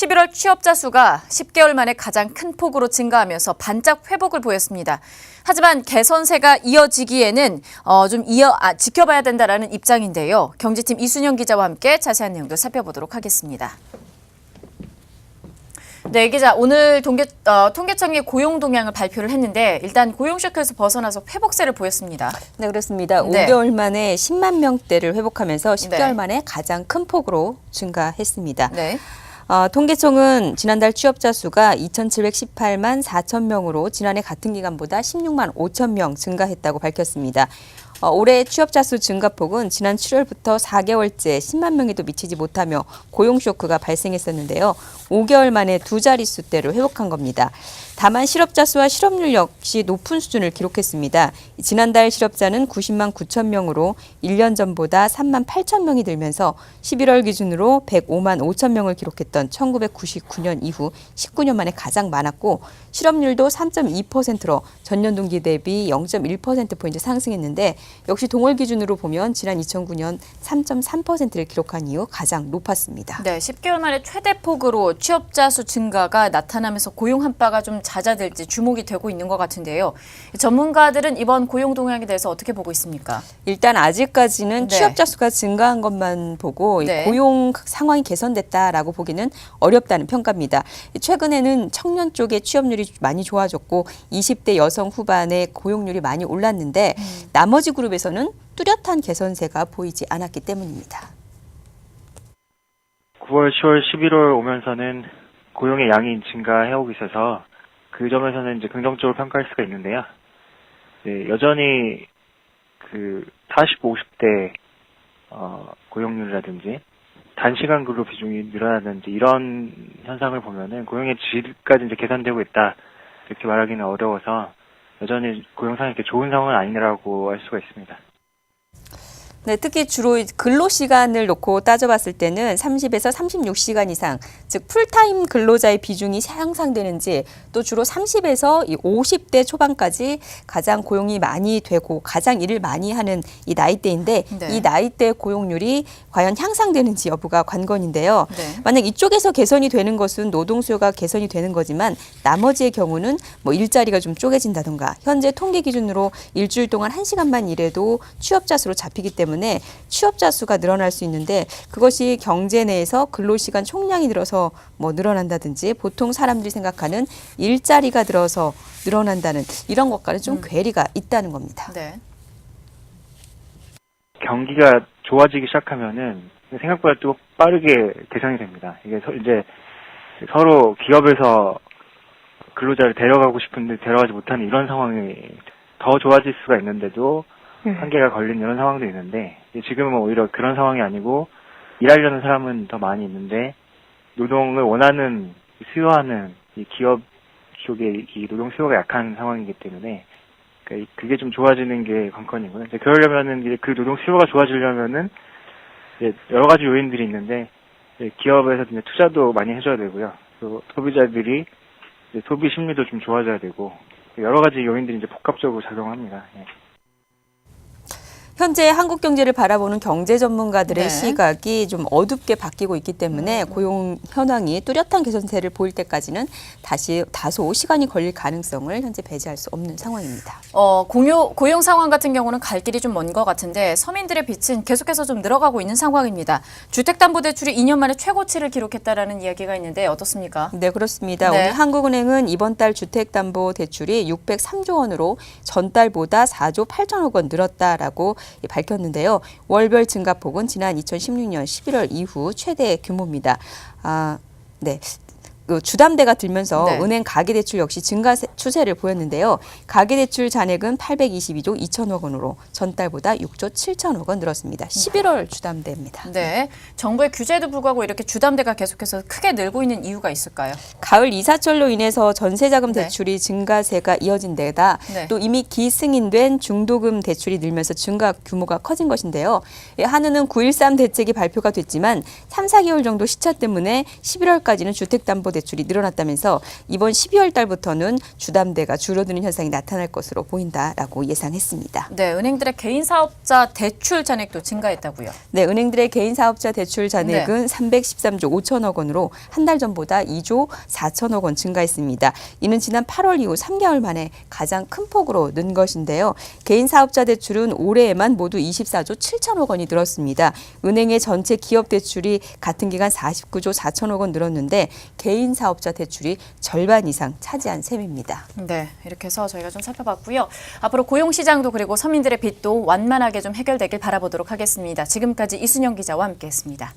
11월 취업자 수가 10개월 만에 가장 큰 폭으로 증가하면서 반짝 회복을 보였습니다. 하지만 개선세가 이어지기에는 좀 지켜봐야 된다라는 입장인데요. 경제팀 이순영 기자와 함께 자세한 내용도 살펴보도록 하겠습니다. 네, 기자, 오늘 통계청이 고용 동향을 발표를 했는데 일단 고용 쇼크에서 벗어나서 회복세를 보였습니다. 네, 그렇습니다. 네. 5개월 만에 10만 명대를 회복하면서 10개월 네. 만에 가장 큰 폭으로 증가했습니다. 네. 통계청은 지난달 취업자 수가 2,718만 4천 명으로 지난해 같은 기간보다 16만 5천 명 증가했다고 밝혔습니다. 올해 취업자 수 증가폭은 지난 7월부터 4개월째 10만 명에도 미치지 못하며 고용 쇼크가 발생했었는데요. 5개월 만에 두 자릿수대로 회복한 겁니다. 다만 실업자 수와 실업률 역시 높은 수준을 기록했습니다. 지난달 실업자는 90만 9천 명으로 1년 전보다 3만 8천 명이 늘면서 11월 기준으로 105만 5천 명을 기록했던 1999년 이후 19년 만에 가장 많았고 실업률도 3.2%로 전년 동기 대비 0.1%포인트 상승했는데 역시 동월 기준으로 보면 지난 2009년 3.3%를 기록한 이후 가장 높았습니다. 네, 10개월 만에 최대폭으로 취업자 수 증가가 나타나면서 고용 한파가 좀 잦아들지 주목이 되고 있는 것 같은데요. 전문가들은 이번 고용 동향에 대해서 어떻게 보고 있습니까? 일단 아직까지는 네. 취업자 수가 증가한 것만 보고 네. 고용 상황이 개선됐다라고 보기는 어렵다는 평가입니다. 최근에는 청년 쪽의 취업률이 많이 좋아졌고 20대 여성 후반의 고용률이 많이 올랐는데 나머지 그룹에서는 뚜렷한 개선세가 보이지 않았기 때문입니다. 9월, 10월, 11월 오면서는 고용의 양이 증가해오고 있어서 그 점에서는 이제 긍정적으로 평가할 수가 있는데요. 네, 여전히 40, 50대 고용률이라든지 단시간 근로 비중이 늘어나든지 이런 현상을 보면은 고용의 질까지 이제 개선되고 있다 이렇게 말하기는 어려워서 여전히 고용 상황이 이렇게 좋은 상황은 아니라고 할 수가 있습니다. 네, 특히 주로 근로시간을 놓고 따져봤을 때는 30에서 36시간 이상, 즉 풀타임 근로자의 비중이 향상되는지 또 주로 30에서 50대 초반까지 가장 고용이 많이 되고 가장 일을 많이 하는 이 나이대인데 네. 이 나이대 고용률이 과연 향상되는지 여부가 관건인데요. 네. 만약 이쪽에서 개선이 되는 것은 노동 수요가 개선이 되는 거지만 나머지의 경우는 뭐 일자리가 좀 쪼개진다던가 현재 통계 기준으로 일주일 동안 1시간만 일해도 취업자 수로 잡히기 때문에 취업자 수가 늘어날 수 있는데 그것이 경제 내에서 근로시간 총량이 늘어서 뭐 늘어난다든지 보통 사람들이 생각하는 일자리가 늘어서 늘어난다는 이런 것과는 좀 괴리가 있다는 겁니다. 네. 경기가 좋아지기 시작하면은 생각보다 또 빠르게 개선이 됩니다. 이게 이제 서로 기업에서 근로자를 데려가고 싶은데 데려가지 못하는 이런 상황이 더 좋아질 수가 있는데도 한계가 걸린 이런 상황도 있는데 지금은 오히려 그런 상황이 아니고 일하려는 사람은 더 많이 있는데 노동을 원하는 수요하는 이 기업 쪽의 이 노동 수요가 약한 상황이기 때문에 그게 좀 좋아지는 게 관건이고요. 이제 그러려면은 이제 그 노동 수요가 좋아지려면은 이제 여러 가지 요인들이 있는데 기업에서 이제 투자도 많이 해줘야 되고요. 또 소비자들이 이제 소비 심리도 좀 좋아져야 되고 여러 가지 요인들이 이제 복합적으로 작용합니다. 예. 현재 한국 경제를 바라보는 경제 전문가들의 네. 시각이 좀 어둡게 바뀌고 있기 때문에 고용 현황이 뚜렷한 개선세를 보일 때까지는 다시 다소 시간이 걸릴 가능성을 현재 배제할 수 없는 상황입니다. 고용 상황 같은 경우는 갈 길이 좀 먼 것 같은데 서민들의 빚은 계속해서 좀 늘어가고 있는 상황입니다. 주택담보대출이 2년 만에 최고치를 기록했다라는 이야기가 있는데 어떻습니까? 네, 그렇습니다. 네. 오늘 한국은행은 이번 달 주택담보대출이 603조 원으로 전달보다 4조 8천억 원 늘었다라고 밝혔는데요. 월별 증가폭은 지난 2016년 11월 이후 최대 규모입니다. 네. 주담대가 들면서 네. 은행 가계대출 역시 증가 추세를 보였는데요. 가계대출 잔액은 822조 2천억 원으로 전달보다 6조 7천억 원 늘었습니다. 11월 주담대입니다. 네. 정부의 규제에도 불구하고 이렇게 주담대가 계속해서 크게 늘고 있는 이유가 있을까요? 가을 이사철로 인해서 전세자금 네. 대출이 증가세가 이어진 데다 네. 또 이미 기승인된 중도금 대출이 늘면서 증가 규모가 커진 것인데요. 한은은 9.13 대책이 발표가 됐지만 3, 4개월 정도 시차 때문에 11월까지는 주택담보대출 대출이 늘어났다면서 이번 12월 달부터는 주담대가 줄어드는 현상이 나타날 것으로 보인다라고 예상했습니다. 네, 은행들의 개인 사업자 대출 잔액도 증가했다고요. 네, 은행들의 개인 사업자 대출 잔액은 313조 5천억 원으로 한 달 전보다 2조 4천억 원 증가했습니다. 이는 지난 8월 이후 3개월 만에 가장 큰 폭으로 는 것인데요. 개인 사업자 대출은 올해에만 모두 24조 7천억 원이 늘었습니다. 은행의 전체 기업 대출이 같은 기간 49조 4천억 원 늘었는데 개인 사업자 대출이 절반 이상 차지한 셈입니다. 네, 이렇게 해서 저희가 좀 살펴봤고요. 앞으로 고용시장도 그리고 서민들의 빚도 완만하게 좀 해결되길 바라보도록 하겠습니다. 지금까지 이순영 기자와 함께했습니다.